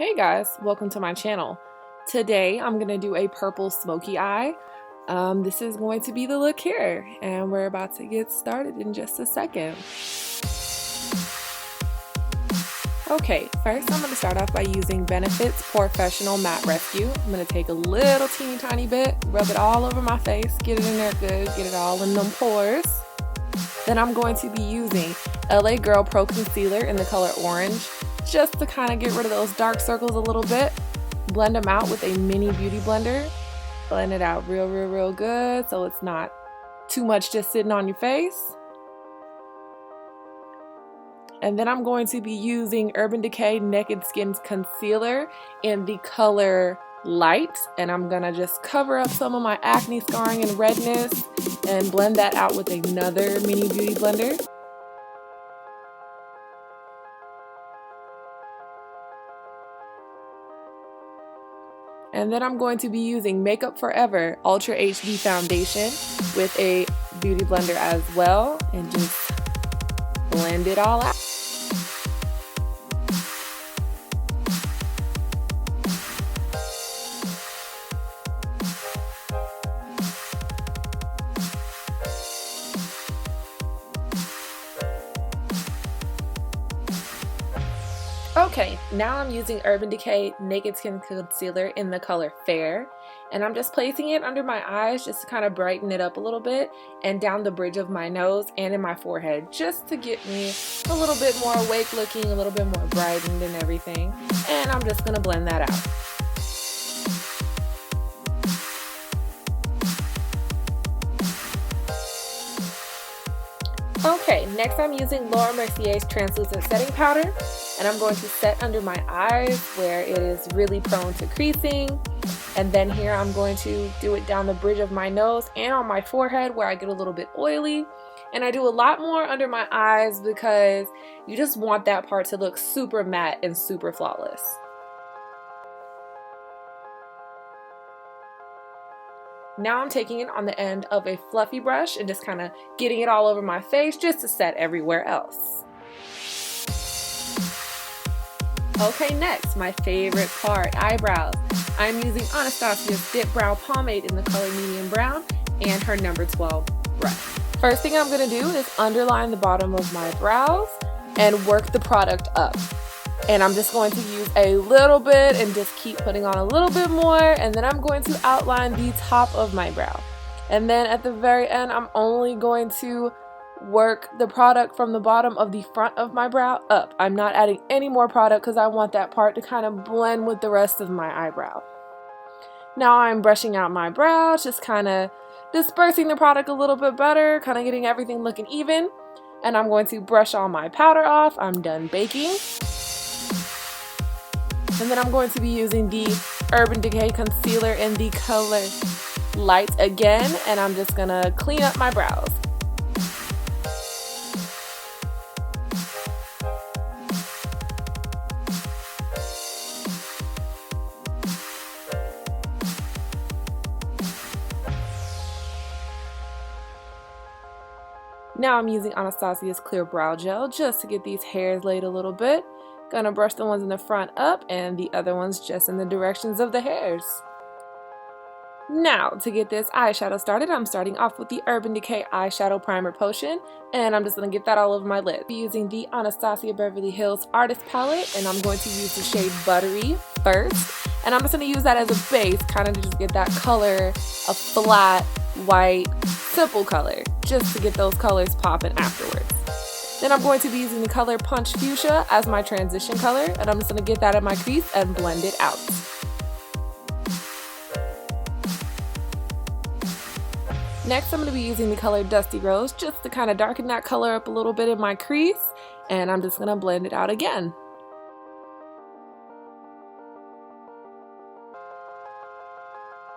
Hey guys, welcome to my channel. Today I'm going to do a purple smoky eye. This is going to be the look here, and we're about to get started in just a second. Okay, first I'm going to start off by using Benefit's Porefessional Matte Rescue. I'm going to take a little teeny tiny bit, rub it all over my face, get it in there good, get it all in them pores. Then I'm going to be using LA Girl Pro Concealer in the color Orange, just to kind of get rid of those dark circles a little bit. Blend them out with a mini beauty blender. Blend it out real good so it's not too much just sitting on your face. And then I'm going to be using Urban Decay Naked Skin Concealer in the color Light, and I'm gonna just cover up some of my acne scarring and redness and blend that out with another mini beauty blender. And then I'm going to be using Makeup Forever Ultra HD Foundation with a beauty blender as well, and just blend it all out. Okay, now I'm using Urban Decay Naked Skin Concealer in the color Fair, and I'm just placing it under my eyes just to kind of brighten it up a little bit, and down the bridge of my nose and in my forehead, just to get me a little bit more awake looking, a little bit more brightened and everything. And I'm just going to blend that out. Okay, next I'm using Laura Mercier's Translucent Setting Powder, and I'm going to set under my eyes where it is really prone to creasing, and then here I'm going to do it down the bridge of my nose and on my forehead where I get a little bit oily. And I do a lot more under my eyes because you just want that part to look super matte and super flawless. Now I'm taking it on the end of a fluffy brush and just kind of getting it all over my face just to set everywhere else. Okay, next, my favorite part, eyebrows. I'm using Anastasia's Dipbrow Pomade in the color Medium Brown and her number 12 brush. First thing I'm going to do is underline the bottom of my brows and work the product up. And I'm just going to use a little bit and just keep putting on a little bit more, and then I'm going to outline the top of my brow. And then at the very end, I'm only going to work the product from the bottom of the front of my brow up. I'm not adding any more product because I want that part to kind of blend with the rest of my eyebrow. Now I'm brushing out my brows, just kind of dispersing the product a little bit better, kind of getting everything looking even. And I'm going to brush all my powder off. I'm done baking. And then I'm going to be using the Urban Decay Concealer in the color Light again, and I'm just going to clean up my brows. Now I'm using Anastasia's Clear Brow Gel just to get these hairs laid a little bit. Gonna brush the ones in the front up and the other ones just in the directions of the hairs. Now, to get this eyeshadow started, I'm starting off with the Urban Decay Eyeshadow Primer Potion, and I'm just gonna get that all over my lid. I'm using the Anastasia Beverly Hills Artist Palette, and I'm going to use the shade Buttery first. And I'm just gonna use that as a base, kind of to just get that color, a flat, white, simple color, just to get those colors popping afterwards. Then I'm going to be using the color Punch Fuchsia as my transition color, and I'm just going to get that in my crease and blend it out. Next, I'm going to be using the color Dusty Rose just to kind of darken that color up a little bit in my crease, and I'm just going to blend it out again.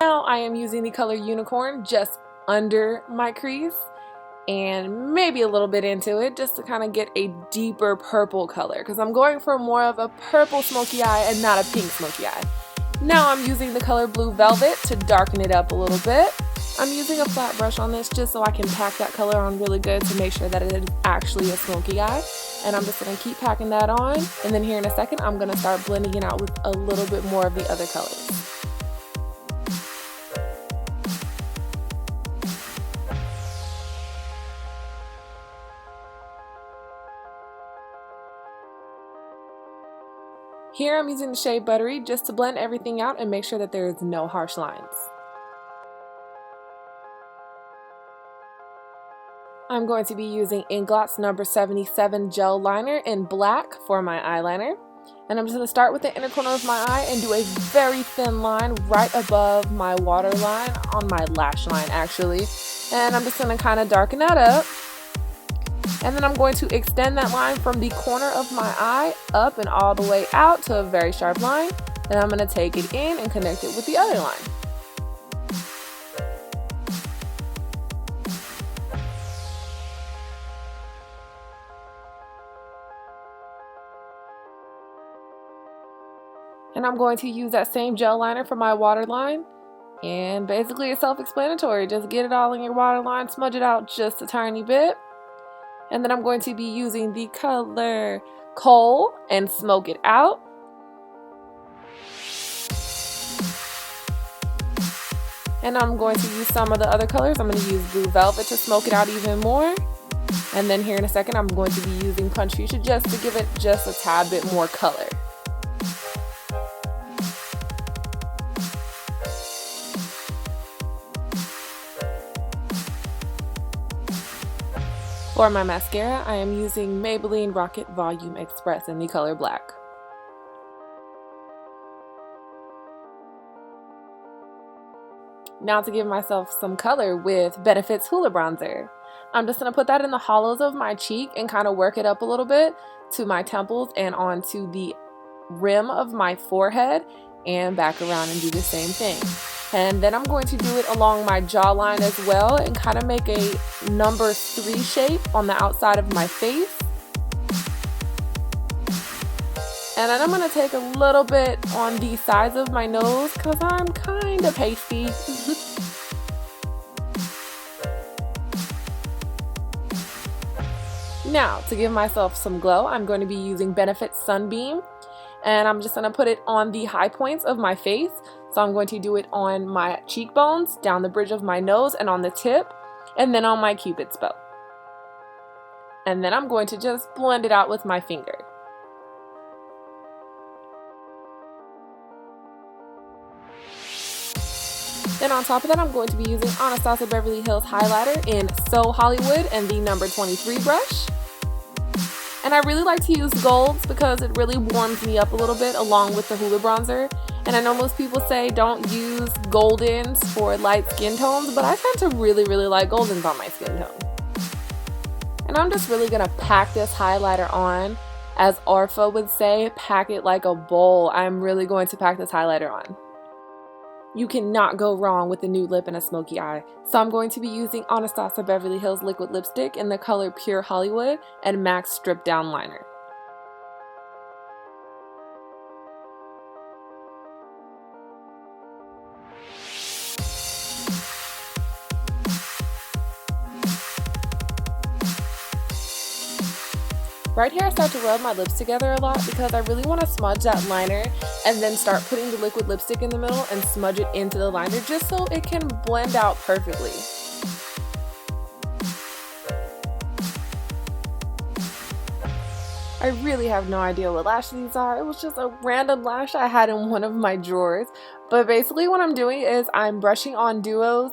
Now I am using the color Unicorn just under my crease, and maybe a little bit into it just to kind of get a deeper purple color, because I'm going for more of a purple smoky eye and not a pink smoky eye. Now I'm using the color Blue Velvet to darken it up a little bit. I'm using a flat brush on this just so I can pack that color on really good to make sure that it is actually a smoky eye. And I'm just going to keep packing that on, and then here in a second I'm going to start blending it out with a little bit more of the other colors. Here I'm using the shade Buttery just to blend everything out and make sure that there is no harsh lines. I'm going to be using Inglot's number 77 Gel Liner in black for my eyeliner. And I'm just going to start with the inner corner of my eye and do a very thin line right above my waterline, on my lash line actually. And I'm just going to kind of darken that up. And then I'm going to extend that line from the corner of my eye up and all the way out to a very sharp line. And I'm going to take it in and connect it with the other line. And I'm going to use that same gel liner for my waterline. And basically it's self-explanatory. Just get it all in your waterline, smudge it out just a tiny bit. And then I'm going to be using the color Coal and smoke it out. And I'm going to use some of the other colors. I'm going to use Blue Velvet to smoke it out even more. And then here in a second I'm going to be using Punch Fuchsia just to give it just a tad bit more color. For my mascara, I am using Maybelline Rocket Volume Express in the color black. Now to give myself some color with Benefit's Hoola bronzer. I'm just going to put that in the hollows of my cheek and kind of work it up a little bit to my temples and onto the rim of my forehead and back around and do the same thing. And then I'm going to do it along my jawline as well and kind of make a number 3 shape on the outside of my face. And then I'm going to take a little bit on the sides of my nose because I'm kind of pasty. Now, to give myself some glow, I'm going to be using Benefit Sunbeam. And I'm just going to put it on the high points of my face. So I'm going to do it on my cheekbones, down the bridge of my nose, and on the tip, and then on my Cupid's bow. And then I'm going to just blend it out with my finger. Then on top of that, I'm going to be using Anastasia Beverly Hills highlighter in So Hollywood and the number 23 brush. And I really like to use golds because it really warms me up a little bit along with the Hoola bronzer. And I know most people say don't use goldens for light skin tones, but I tend to really like goldens on my skin tone. And I'm just really going to pack this highlighter on. As Orpha would say, pack it like a bowl. I'm really going to pack this highlighter on. You cannot go wrong with a nude lip and a smoky eye. So I'm going to be using Anastasia Beverly Hills liquid lipstick in the color Pure Hollywood and MAC Stripdown liner. Right here I start to rub my lips together a lot because I really want to smudge that liner and then start putting the liquid lipstick in the middle and smudge it into the liner just so it can blend out perfectly. I really have no idea what lashes these are. It was just a random lash I had in one of my drawers. But basically what I'm doing is I'm brushing on Duo's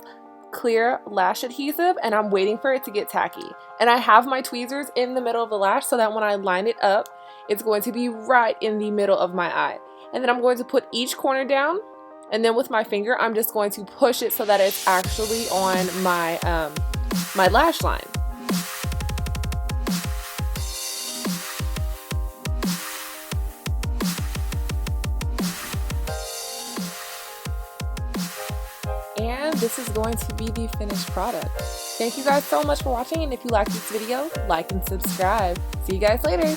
clear lash adhesive and I'm waiting for it to get tacky. And I have my tweezers in the middle of the lash so that when I line it up, it's going to be right in the middle of my eye. And then I'm going to put each corner down, and then with my finger, I'm just going to push it so that it's actually on my, my lash line. And this is going to be the finished product. Thank you guys so much for watching, and if you like this video, like and subscribe. See you guys later.